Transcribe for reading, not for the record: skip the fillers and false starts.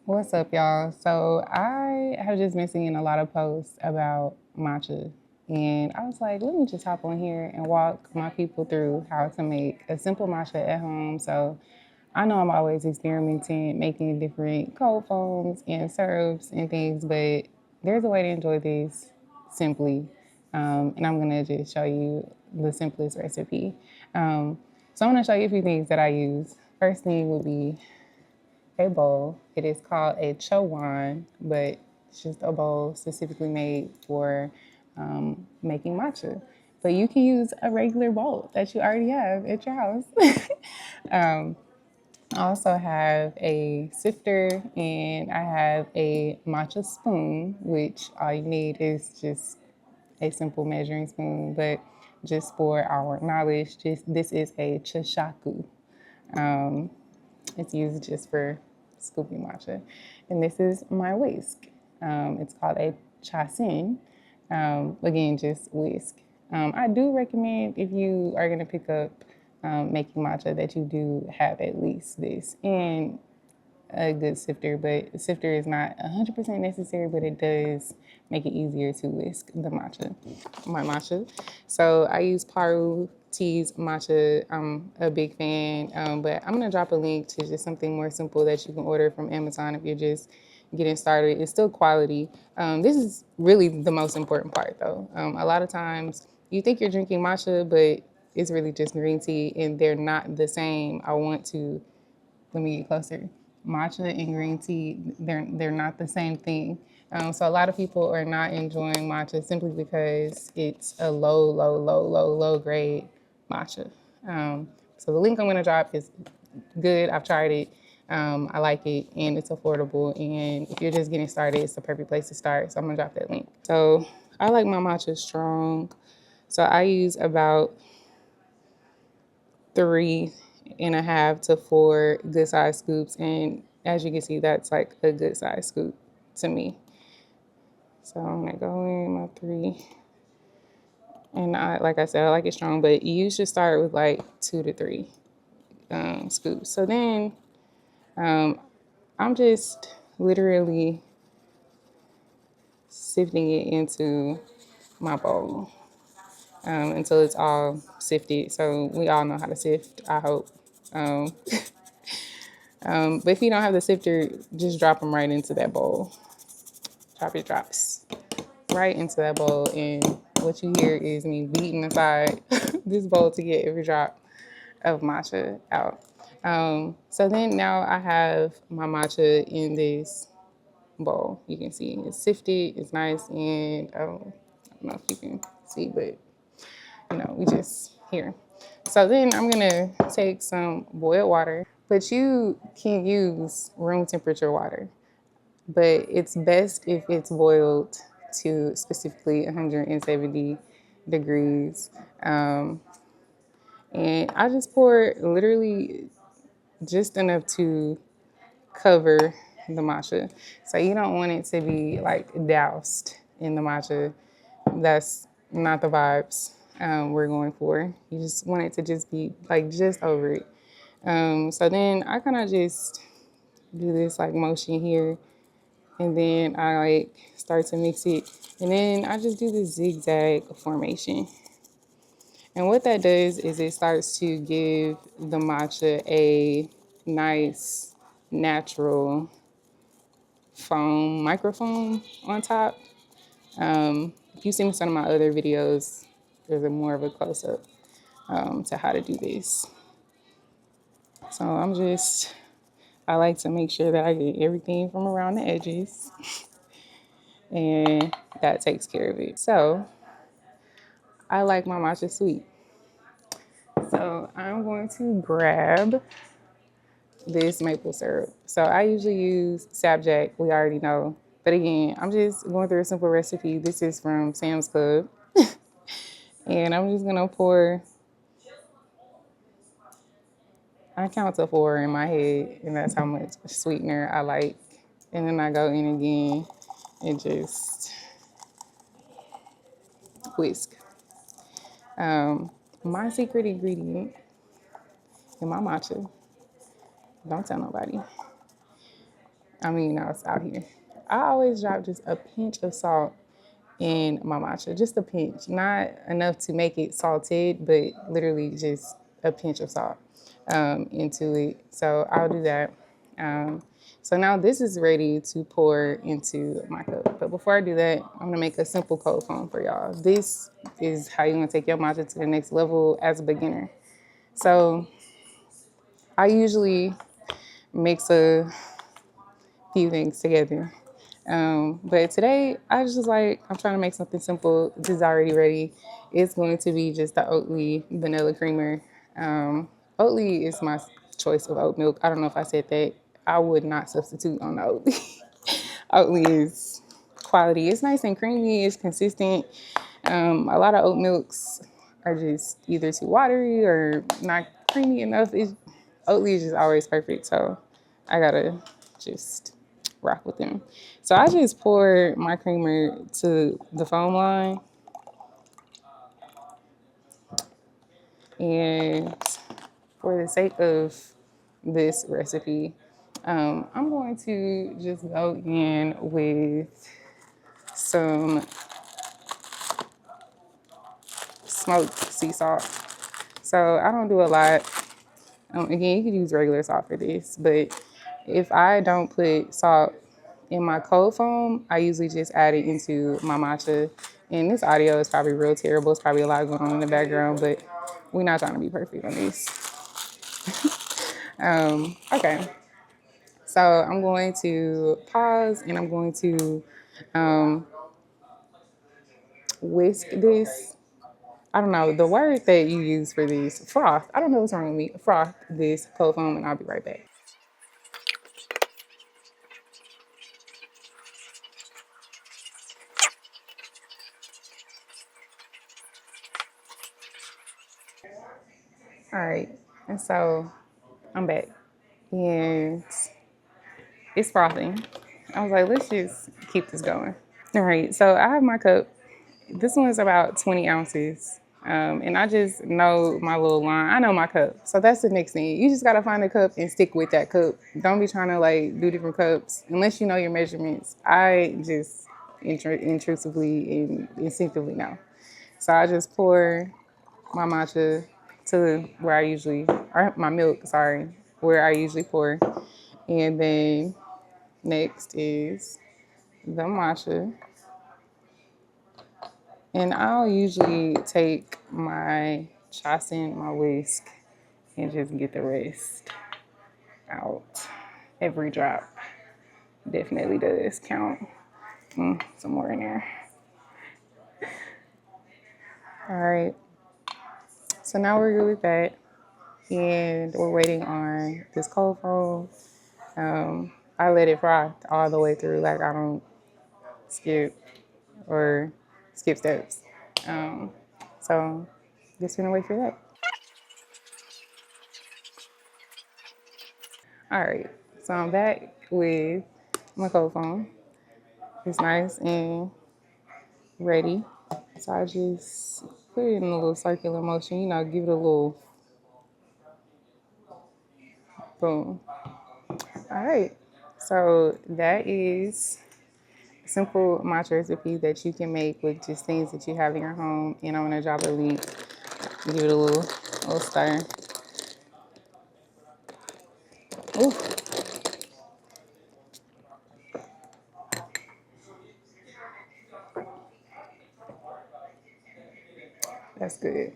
What's up, y'all? So I have just been seeing a lot of posts about matcha, and I was like, let me just hop on here and walk my people through how to make a simple matcha at home. So I know I'm always experimenting, making different cold foams and syrups and things, but there's a way to enjoy this simply, and I'm gonna just show you the simplest recipe. So I'm gonna show you a few things that I use. First thing would be a bowl. It is called a Chawan, but it's just a bowl specifically made for making matcha. But you can use a regular bowl that you already have at your house. I also have a sifter and I have a matcha spoon, which all you need is just a simple measuring spoon. But just for our knowledge, just this is a chashaku. Um, it's used just for scooping matcha. And this is my whisk. It's called a chasin. Again, just whisk. I do recommend if you are going to pick up making matcha that you do have at least this and a good sifter, but a sifter is not 100% necessary, but it does make it easier to whisk my matcha. So I use Paru Tea's matcha. I'm a big fan, but I'm gonna drop a link to just something more simple that you can order from Amazon if you're just getting started. It's still quality. This is really the most important part though. A lot of times you think you're drinking matcha, but it's really just green tea and they're not the same. Let me get closer. Matcha and green tea, they're not the same thing. So a lot of people are not enjoying matcha simply because it's a low grade matcha. So the link I'm gonna drop is good. I've tried it. I like it and it's affordable. And if you're just getting started, it's the perfect place to start. So I'm gonna drop that link. So I like my matcha strong. So I use about 3.5 to 4 good size scoops. And as you can see, that's like a good size scoop to me. So I'm gonna go in my 3. And like I said, I like it strong, but you should start with like 2 to 3 scoops. So then I'm just literally sifting it into my bowl until it's all sifted. So we all know how to sift, I hope. Um, but if you don't have the sifter, just drop them right into that bowl. Drop your drops right into that bowl. And what you hear is me beating aside this bowl to get every drop of matcha out. So then now I have my matcha in this bowl. You can see it's sifted, it's nice, and I don't know if you can see, but we just here. So then I'm gonna take some boiled water, but you can use room temperature water, but it's best if it's boiled to specifically 170 degrees. And I just pour literally just enough to cover the matcha. So you don't want it to be like doused in the matcha. That's not the vibes we're going for. You just want it to just be like just over it. So then I kind of just do this like motion here, and then I like start to mix it, and then I just do this zigzag formation. And what that does is it starts to give the matcha a nice natural foam, microfoam on top. If you've seen some of my other videos, there's a more of a close-up to how to do this. So I like to make sure that I get everything from around the edges and that takes care of it. So I like my matcha sweet. So I'm going to grab this maple syrup. So I usually use Sapjack, we already know. But again, I'm just going through a simple recipe. This is from Sam's Club. And I'm just gonna pour, I count to 4 in my head, and that's how much sweetener I like. And then I go in again and just whisk. My secret ingredient in my matcha, don't tell nobody, No, it's out here. I always drop just a pinch of salt in my matcha, just a pinch, not enough to make it salted, but literally just a pinch of salt into it. So I'll do that. Um, so now this is ready to pour into my cup. But before I do that, I'm gonna make a simple cold foam for y'all. This is how you're gonna take your matcha to the next level as a beginner. So I usually mix a few things together. But today I was just like, I'm trying to make something simple. This is already ready. It's going to be just the Oatly vanilla creamer. Oatly is my choice of oat milk. I don't know if I said that. I would not substitute on the Oatly. Oatly is quality. It's nice and creamy. It's consistent. A lot of oat milks are just either too watery or not creamy enough. Oatly is just always perfect. So I gotta just rock with them. So I just pour my creamer to the foam line, and for the sake of this recipe, I'm going to just go in with some smoked sea salt. So I don't do a lot. Again, you could use regular salt for this, but if I don't put salt in my cold foam, I usually just add it into my matcha. And this audio is probably real terrible. It's probably a lot going on in the background, but we're not trying to be perfect on this. Okay, so I'm going to pause and I'm going to whisk this. I don't know, the word that you use for this, froth. I don't know what's wrong with me. Froth this cold foam and I'll be right back. All right, and so I'm back and it's frothing. I was like, let's just keep this going. All right, so I have my cup. This one's about 20 ounces. And I just know my little line. I know my cup. So that's the next thing. You just got to find a cup and stick with that cup. Don't be trying to like do different cups unless you know your measurements. I just intrusively and instinctively know. So I just pour my matcha to where I usually, or my milk, sorry, where I usually pour. And then next is the matcha. And I'll usually take my Chawan, my whisk, and just get the rest out. Every drop definitely does count. Some more in there. All right. So now we're good with that. And we're waiting on this cold foam. I let it fry all the way through. Like I don't skip or skip steps. So just gonna wait for that. All right, so I'm back with my cold foam. It's nice and ready. So I just put it in a little circular motion, give it a little boom. All right, so that is a simple matcha recipe that you can make with just things that you have in your home. And I'm gonna drop a link, give it a little stir. Ooh, that's good.